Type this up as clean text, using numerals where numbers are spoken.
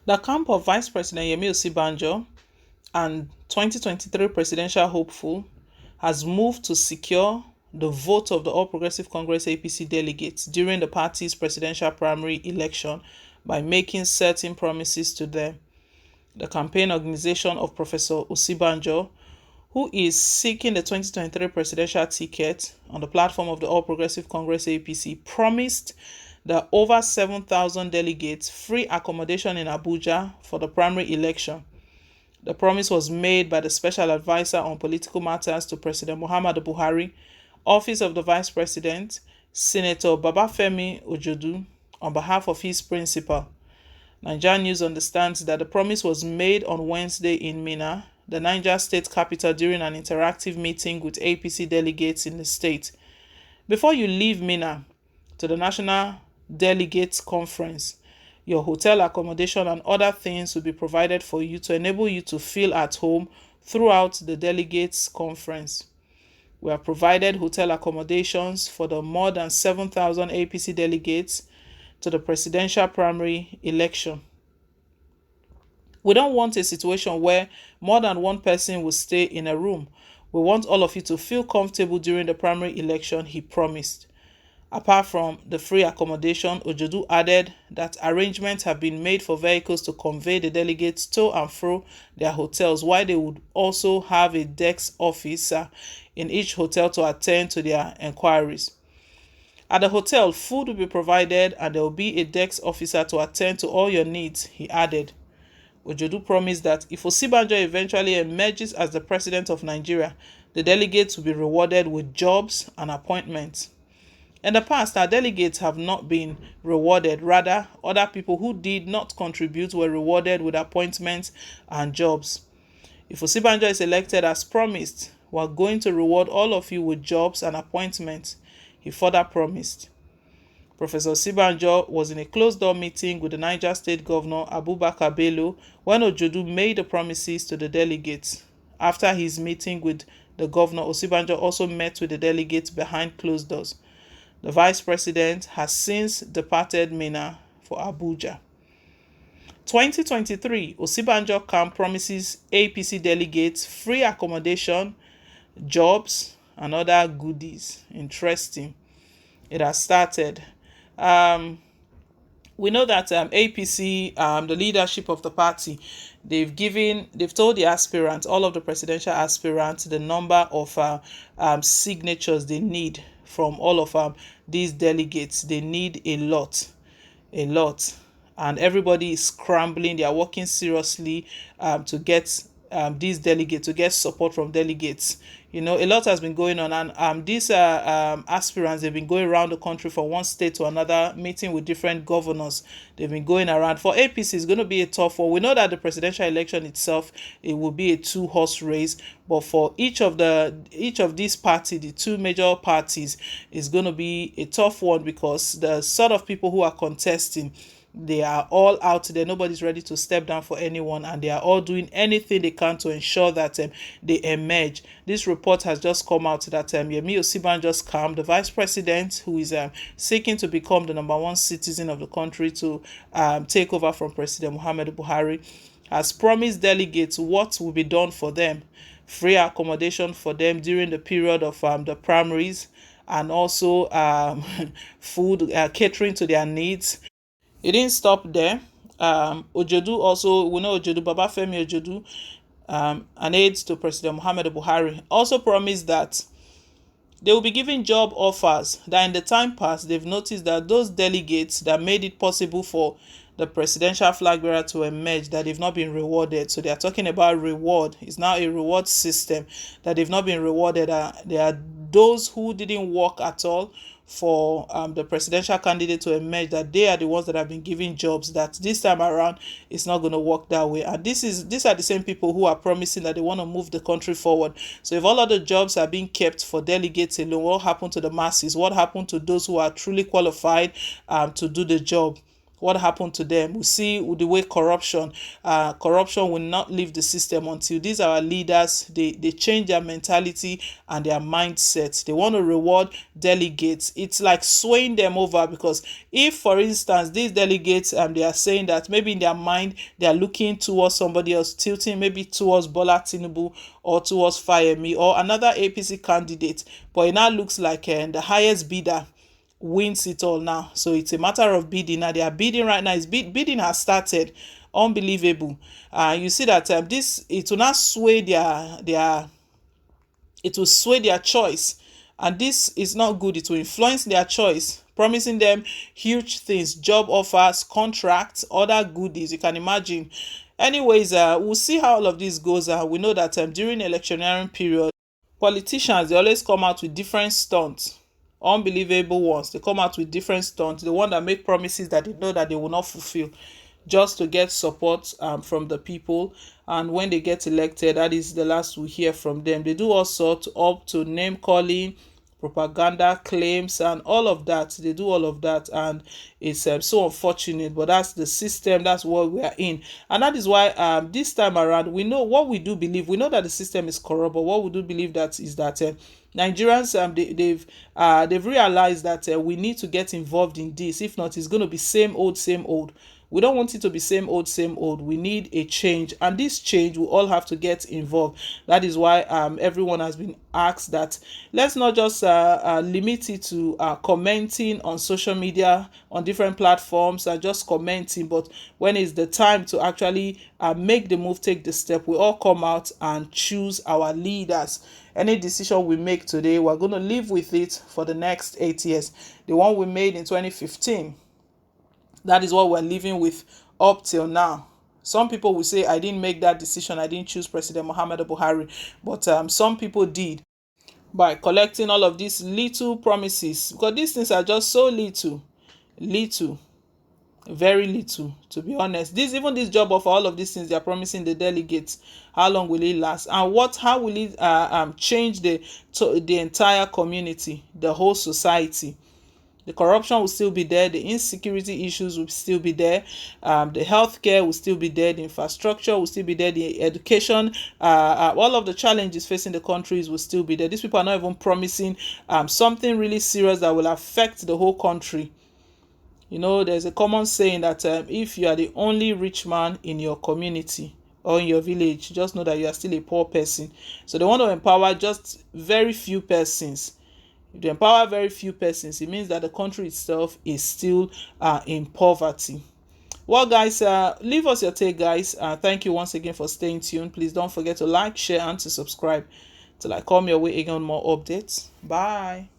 The camp of Vice President Yemi Osibanjo and 2023 presidential hopeful has moved to secure the vote of the All Progressive Congress APC delegates during the party's presidential primary election by making certain promises to them. The campaign organization of Professor Osibanjo, who is seeking the 2023 presidential ticket on the platform of the All Progressive Congress APC, promised the over 7,000 delegates free accommodation in Abuja for the primary election. The promise was made by the Special Advisor on Political Matters to President Muhammadu Buhari, Office of the Vice President, Senator Babafemi Ojodu, on behalf of his principal. Nigeria News understands that the promise was made on Wednesday in Minna, the Niger state capital, during an interactive meeting with APC delegates in the state. Before you leave Minna to the National Delegates Conference, your hotel accommodation and other things will be provided for you to enable you to feel at home throughout the Delegates Conference. We have provided hotel accommodations for the more than 7,000 APC delegates to the presidential primary election. We don't want a situation where more than one person will stay in a room. We want all of you to feel comfortable during the primary election, he promised. Apart from the free accommodation, Ojodu added that arrangements have been made for vehicles to convey the delegates to and fro their hotels, while they would also have a desk officer in each hotel to attend to their enquiries. At the hotel, food will be provided and there will be a desk officer to attend to all your needs, he added. Ojodu promised that if Osibanjo eventually emerges as the president of Nigeria, the delegates will be rewarded with jobs and appointments. In the past, our delegates have not been rewarded. Rather, other people who did not contribute were rewarded with appointments and jobs. If Osibanjo is elected as promised, we are going to reward all of you with jobs and appointments, he further promised. Professor Osibanjo was in a closed-door meeting with the Niger State Governor Abubakar Bello when Ojodu made the promises to the delegates. After his meeting with the governor, Osibanjo also met with the delegates behind closed doors. The vice president has since departed Minna for Abuja. 2023, Osibanjo camp promises APC delegates free accommodation, jobs, and other goodies. Interesting. It has started. We know that APC, the leadership of the party, they've told the aspirants, all of the presidential aspirants, the number of signatures they need from all of these delegates. They need a lot, and everybody is scrambling. They are working seriously to get these delegates, to get support from delegates. A lot has been going on, and these aspirants, they've been going around the country from one state to another, meeting with different governors. They've been going around. For APC, it's going to be a tough one. We know that the presidential election itself, it will be a two-horse race, but for each of these parties, the two major parties, is going to be a tough one, because the sort of people who are contesting, they are all out there. Nobody's ready to step down for anyone, and they are all doing anything they can to ensure that they emerge. This report has just come out that Yemi Osibanjo's camp, the vice president, who is seeking to become the number one citizen of the country to take over from President Muhammadu Buhari, has promised delegates what will be done for them: free accommodation for them during the period of the primaries, and also food, catering to their needs. It didn't stop there. Ojodu also, we know Ojodu, Babafemi Ojodu, an aide to President Muhammadu Buhari, also promised that they will be giving job offers. That in the time past, they've noticed that those delegates that made it possible for the presidential flag bearer to emerge, that they've not been rewarded. So they are talking about reward. It's now a reward system, that they've not been rewarded. There are those who didn't work at all for the presidential candidate to emerge, that they are the ones that have been given jobs, that this time around it's not going to work that way. And these are the same people who are promising that they want to move the country forward. So if all of the jobs are being kept for delegates alone, what happened to the masses? What happened to those who are truly qualified to do the job? what happened to them. We see the way corruption will not leave the system until these our leaders, they change their mentality and their mindset. They want to reward delegates. It's like swaying them over, because if, for instance, these delegates they are saying that maybe in their mind they are looking towards somebody else, tilting maybe towards Bola Tinubu or towards Fayemi or another APC candidate, but it now looks like the highest bidder wins it all now. So it's a matter of bidding. Now they are bidding right now. Bidding has started. Unbelievable. You see that this, it will not sway it will sway their choice, and this is not good. It will influence their choice, promising them huge things, job offers, contracts, other goodies you can imagine. Anyways, we'll see how all of this goes. We know that during electioneering period, politicians, they always come out with different stunts, unbelievable ones. They come out with different stunts, the one that make promises that they know that they will not fulfill, just to get support from the people. And when they get elected, that is the last we hear from them. They do all sorts, up to name calling, propaganda claims, and all of that. They do all of that, and it's so unfortunate, but that's the system. That's what we are in, and that is why this time around, we know what we do believe. We know that the system is corrupt, but what we do believe that is that Nigerians, they've realized that we need to get involved in this. If not, it's going to be same old, same old. We don't want it to be same old, same old. We need a change, and this change, we all have to get involved. That is why everyone has been asked that let's not just limit it to commenting on social media, on different platforms, and just commenting. But when is the time to actually make the move, take the step, we all come out and choose our leaders. Any decision we make today, we're going to live with it for the next 8 years. The one we made in 2015, that is what we're living with up till now. Some people will say, I didn't make that decision, I didn't choose President Muhammadu Buhari, but some people did, by collecting all of these little promises, because these things are just so little, very little, to be honest. Even this job offer, all of these things they are promising the delegates, how long will it last, and how will it change the entire community, the whole society? The corruption will still be there, the insecurity issues will still be there, the healthcare will still be there, the infrastructure will still be there, the education, all of the challenges facing the countries will still be there. These people are not even promising something really serious that will affect the whole country. You know, there's a common saying that if you are the only rich man in your community or in your village, just know that you are still a poor person. So they want to empower just very few persons. If they empower very few persons, it means that the country itself is still in poverty. Well, guys, leave us your take, guys. Thank you once again for staying tuned. Please don't forget to like, share, and to subscribe till I come your way again on more updates. Bye.